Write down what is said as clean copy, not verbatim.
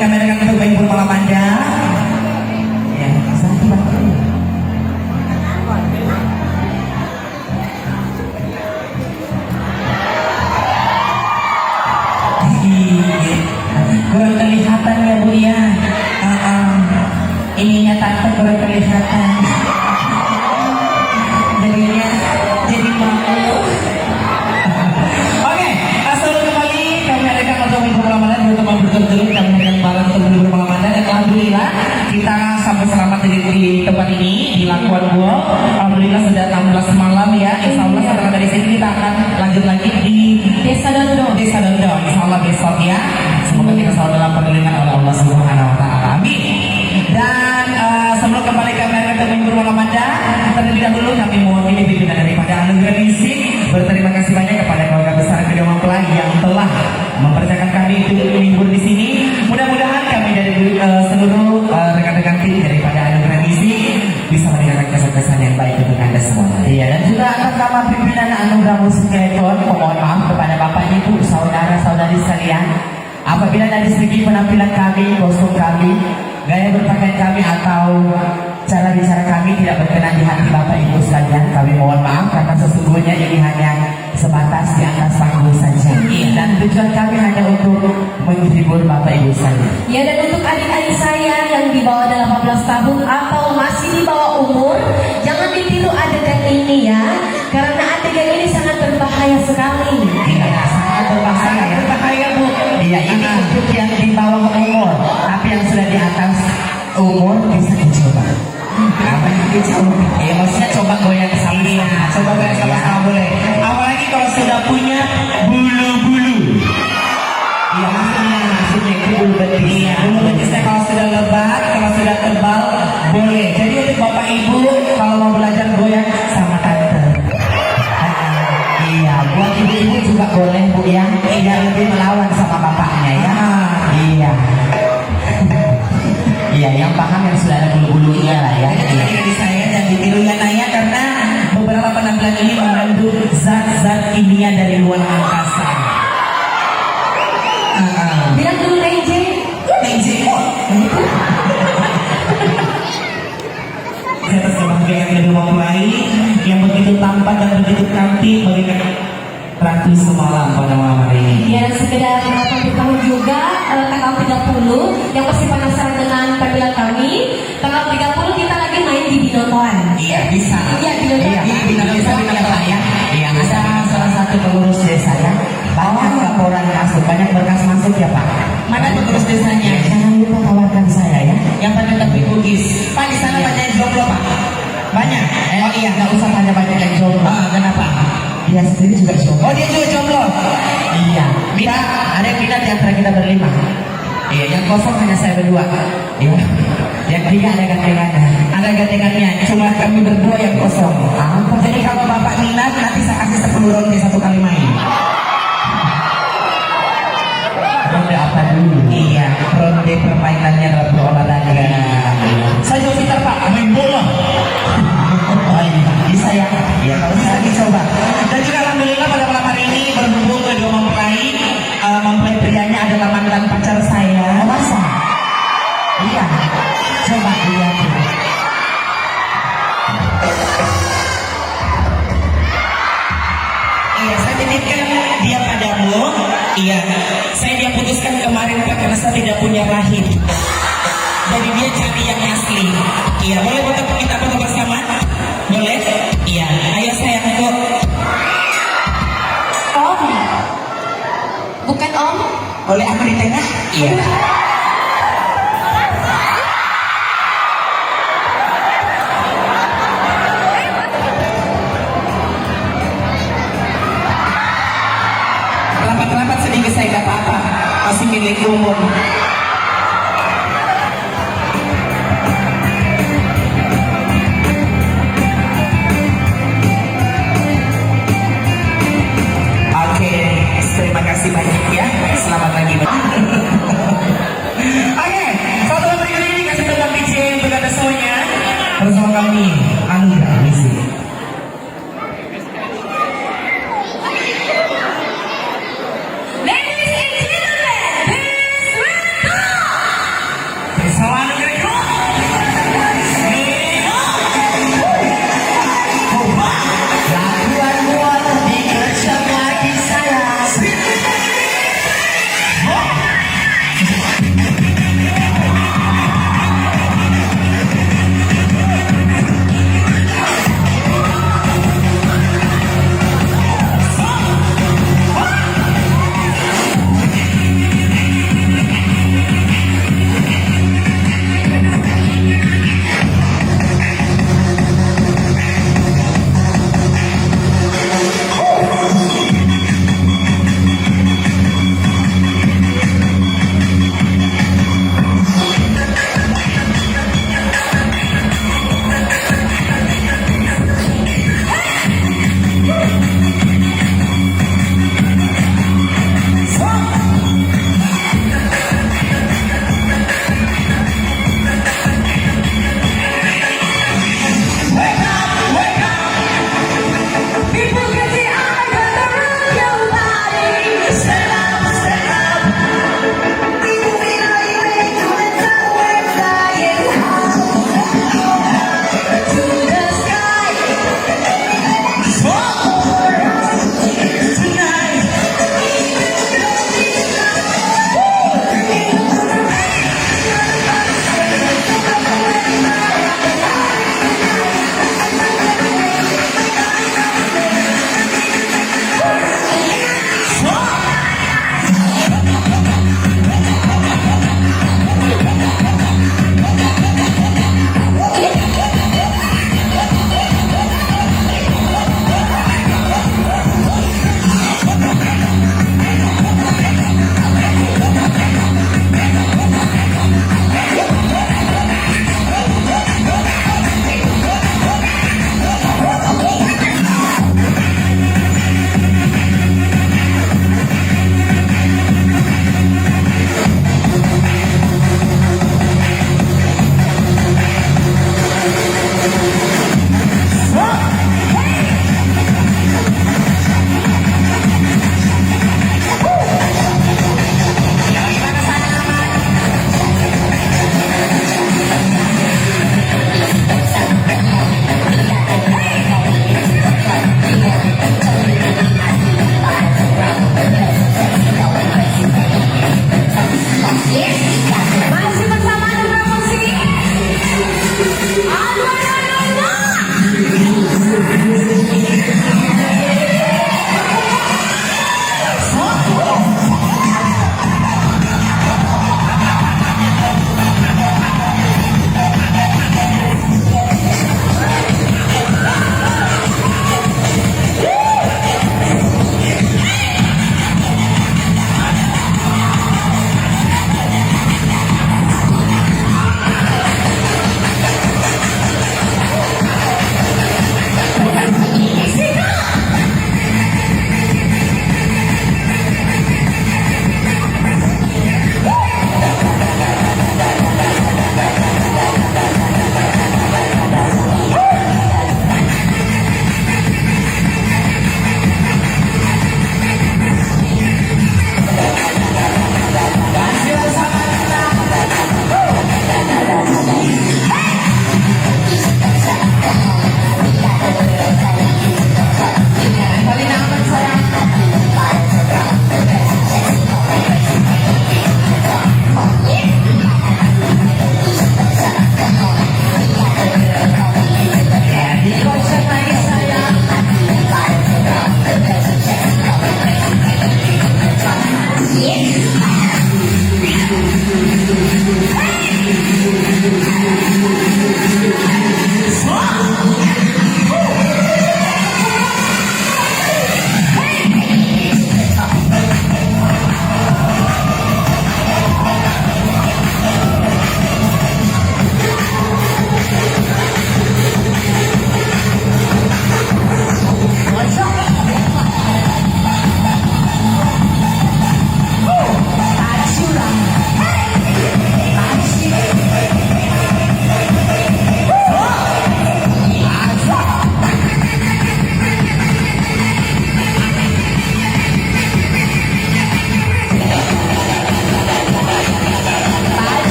kamera kan untuk Ibu malam Anda. Ya, kurang kelihatan ya Bu ya. Ininya tante kurang kelihatan. Jadinya jadi malu. Oke, asal kembali kami adakan untuk Ibu Ramadan untuk memberkati dulu kami adakan barang untuk Ibu Ramadan dan alhamdulillah kita sampai selamat di tempat ini di Lakuan Gua. Alhamdulillah sudah 16 malam ya. Insya Allah setelah dari sini kita akan lanjut lagi di Desa Dondong. Desa Dondong. Insya Allah besok ya. Semoga kita selalu dalam perlindungan oleh Allah Subhanahu Wa Taala. Amin. Dan sebelum kembali ke untuk Ibu Ramadan, terlebih dahulu kami mewakili pimpinan daripada anugerah musik berterima kasih banyak kepada keluarga besar kedua mempelai yang telah mempercayakan kami untuk menghibur di sini. Mudah-mudahan kami dari seluruh rekan-rekan tim daripada anugerah musik bisa meninggalkan kesan-kesan yang baik untuk Anda semua. Iya, dan juga atas nama pimpinan anugerah musik Kreator, mohon maaf kepada Bapak Ibu, saudara-saudari sekalian, apabila dari segi penampilan kami, kostum kami, gaya berpakaian kami atau cara bicara kami tidak berkenan di hati Bapak Ibu sekalian, kami mohon maaf karena sesungguhnya ini hanya sebatas di atas panggung saja. Dan tujuan kami hanya untuk menghibur Bapak Ibu sekalian. Ya, dan untuk adik-adik saya yang di bawah 18 tahun atau masih di bawah umur, jangan ditiru adegan ini ya, karena adegan ini sangat berbahaya sekali. Iya, sangat berbahaya ya. Berbahaya Bu. Iya, ini untuk yang di bawah umur, tapi yang sudah di atas umur bisa dicoba. Apa yang dicoba? Ya maksudnya coba goyang sama coba goyang sama boleh. Apalagi kalau sudah punya bulu-bulu. Iya maksudnya itu bulu betis. Iya, bulu betisnya kalau sudah lebat, kalau sudah tebal boleh. Jadi untuk Bapak Ibu kalau mau belajar goyang sama tante. Iya, buat ibu-ibu juga boleh Bu ya. Tidak lebih melawan sama bapaknya ya. Iya. Iya, yang paham yang sudah ada bulu-bulunya lah ya. Jadi saya dan ditiru ya Naya karena beberapa penampilan ini mengandung zat-zat kimia dari luar angkasa. Bilang dulu Nenje. Nenje. Atas kebahagiaan kedua mempelai yang begitu tampan dan begitu cantik bagaikan ratu semalam pada malam hari ini. Ya, dan sekedar memberitahu juga tanggal 30 yang pasti penasaran dengan tampilan kami. Tanggal 30 kita lagi main di Binotoan. Iya bisa. Iya Binotoan. Iya Binotoan ya. Iya ada salah satu pengurus desa ya. Banyak laporan masuk, banyak berkas masuk ya Pak. Mana pengurus desanya? Jangan lupa tawarkan saya ya. Yang pada tapi Bugis. Pak di sana banyak yang jomblo Pak. Banyak. Oh iya nggak usah tanya banyak yang jomblo. Kenapa? Dia sendiri juga jomblo. Oh dia juga jomblo. Iya. Kita ada yang minat di antara kita berlima. Iya, yang kosong hanya saya berdua. Iya. Yang tiga ada gantengannya. Ada gantengannya. Cuma kami berdua yang kosong. Apa? Jadi kalau Bapak minat nanti saya kasih 10 ronde satu kali main. Ronde apa dulu? Iya, ronde permainannya adalah berolahraga. Saya juga pintar Pak, main bola. Oh iya, bisa ya? Iya, kalau bisa dicoba. Dan juga alhamdulillah pada malam hari ini berhubung kedua mempelai prianya adalah mantan pacar saya. Oh, masa? Iya. Coba lihat. Iya, saya titipkan dia padamu. Iya, saya dia putuskan kemarin Pak karena saya tidak punya rahim. Jadi dia cari yang asli. Iya, boleh foto kita foto bersama? Boleh? Iya, ayo sayangku. Om. Bukan Om. Boleh aku di tengah? Iya. Rapat-rapat sedikit saya gak apa-apa. Masih milik umum. Terima kasih banyak ya. Selamat pagi. Oke, satu berikut ini kasih tentang DJ untuk Anda semuanya bersama kami.